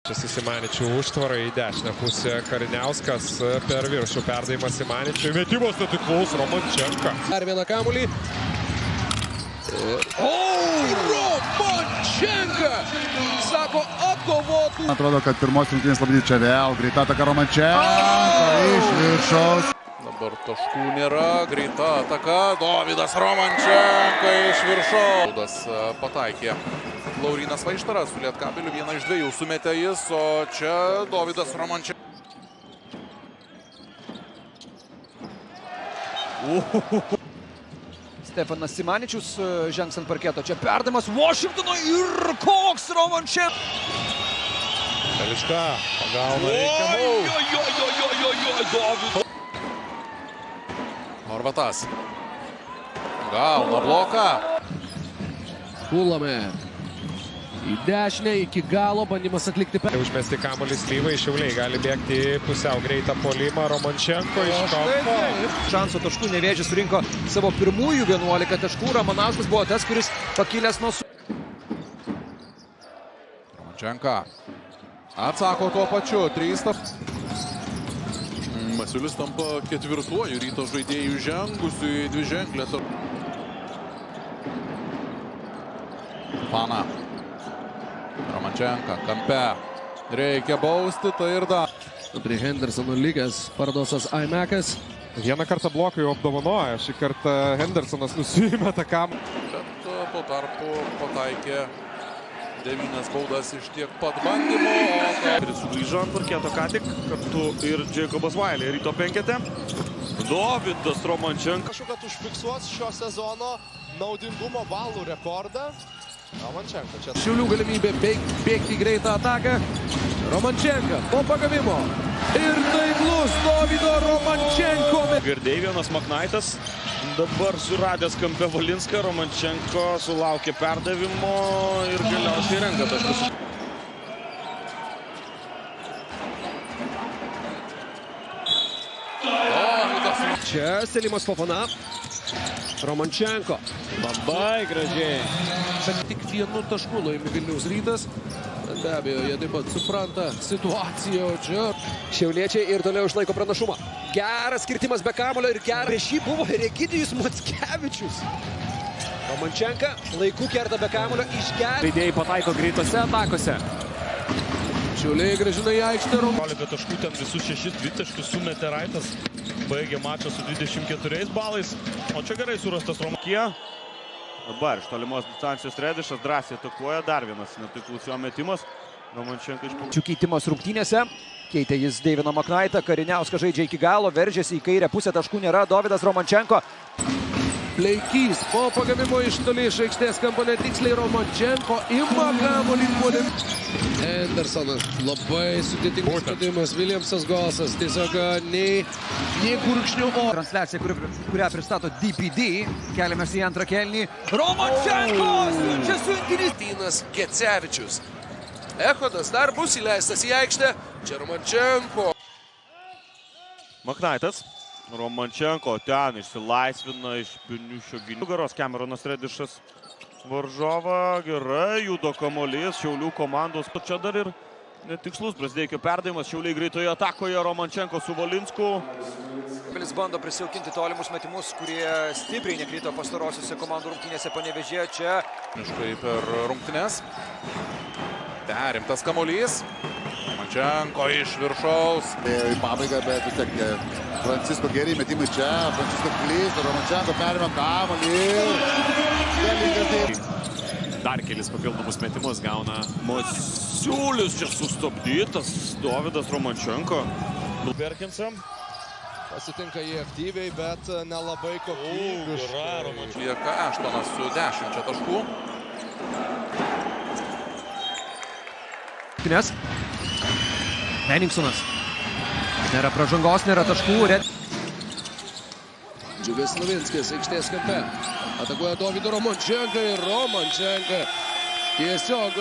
Čia Simaničių užtvarą į dešinę pusę. Kariniauskas per viršų perdavimas Simaničiui. Metimas netiklus Romančenka. Dar vieną kamuolį. Romančenka! Sako, atkovotų. Atrodo, kad pirmos rungtynės labai čia vėl. Greita ataka Romančenka iš viršaus. Dabar taškų nėra. Greita ataka. Dovydas Romančenka iš viršaus. Pataikė. Laurynas Vaištaras su Lietkabeliu, vieną iš dviejų sumetė jis, o čia Dovydas Romančenka. Stefanas Simaničius žengs ant parketo. Čia perdavimas Washingtonui ir koks Romančenka. Teliška pagauna reikiamų. Dovydas. Horvatas. Gauna bloką. Kulame. Į dešinę, iki galo, bandymas atlikti per... Užmesti kamuolį Slyvai, Šiauliai gali bėgti pusiau greitą puolimą. Romančenko iš kampo. Šanso taškų Nevėžis surinko savo pirmųjų 11 taškų. Ramanauskas buvo tas, kuris pakilęs nuo... Romančenka atsako tuo pačiu. 3 taškai. Masiulis tampa ketvirtuoju Ryto žaidėjų žengusiu į dviženklę. Pana. Romančenka kampe. Reikia bausti, tai ir da. Prie Hendersono lygės Pardosas Aimekas. Vieną kartą bloką jau apdovanoja. Šį kartą Hendersonas nusiėmė tą kamuolį. Bet po tarpu pataikė 9 baudas iš tiek pat bandymų. Kuris sugrįžo ant parketo ką tik, kartu ir Jacobas Wiley Ryto penkete. Dovydas Romančenka. Kad užfiksuos šio sezono naudingumo balų rekordą. Romančenka čia. Šiaulių galimybė bėgti į greitą ataką. Romančenka po pagavimo. Ir taiklus Dovydo Romančenko. Girdėjai vienas Maknaitas. Dabar suradęs kampe Valinską. Romančenko sulaukė perdavimo ir galiausiai renka taškus. Čia Selimas Fofana. Romančenko. Labai gražiai. Bet tik vienu tašku laimi Vilniaus Rytas. Be abejo, jie taip pat supranta situaciją, o čia... Šiauliečiai ir toliau išlaiko pranašumą. Geras skirtimas be kamuolio ir geras. Prieš jį buvo Egidijus Mackevičius. Romančenka laiku kerta be kamuolio išgelbė. Žaidėjai pataiko greitose atakose. Šiauliai grąžina į aikštę. 15 taškų, ten visus 6 dvitaškius sumetė Raitas. Baigė mačą su 24 balais. O čia gerai surastas Romančenka. Dabar iš tolimos distancijos Redišas drąsiai atakuoja. Dar vienas netaiklus jo metimas. Romančenka iš... Keitimas rungtynėse. Keitė jis Deiviną Maknaitą. Kariniauskas žaidžia iki galo. Veržėsi į kairę pusę, taškų nėra. Dovydas Romančenko. Pleikys po pagavimo iš toli iš aikštės kampo netiksliai. Romančenko ima kamuolį puolim. Hendersonas labai sudėtingas sprendimas. Williamsas Gosas tiesiog nei gurkšnių. Transliacija, kurią pristato DPD. Keliamės į antrą kelnį. Romančenko siunčia siuntinys. Tynas Gecevičius. Echodas dar bus įleistas į aikštę. Čia Romančenko. Maknaitas. Romančenko ten išsilaisvina iš Beniušio gynybos. Nugaros Cameronas Redišas varžovą. Gerai, judo kamuolys Šiaulių komandos. Čia dar ir netikslus Brazdeikio perdavimas. Šiauliai greitoje atakoje. Romančenko su Valinsku. Bilis bando prisijaukinti tolimus metimus, kurie stipriai nekrito pastarosiuose komandų rungtynėse Panevėžyje. Čia Miškai per rungtynes. Perimtas kamuolys. Romančenko iš viršaus. Į pabaigą, bet vis tiek Francisko geri metimai čia. Francisko klysta, Romančenko perima kamuolį. Dar kelis papildomus metimus gauna. Masiulis čia sustabdytas. Dovydas Romančenko. Perkinsam. Pasitinka jį aktyviai, bet nelabai kokybiškai. Lieka Eštonas su 10 taškų. Henningsonas. Nėra pražangos, nėra taškų. Džiugas Slavinskis aikštės kampe. Atakuoja Dovydo Romančenka ir Romančenka tiesiog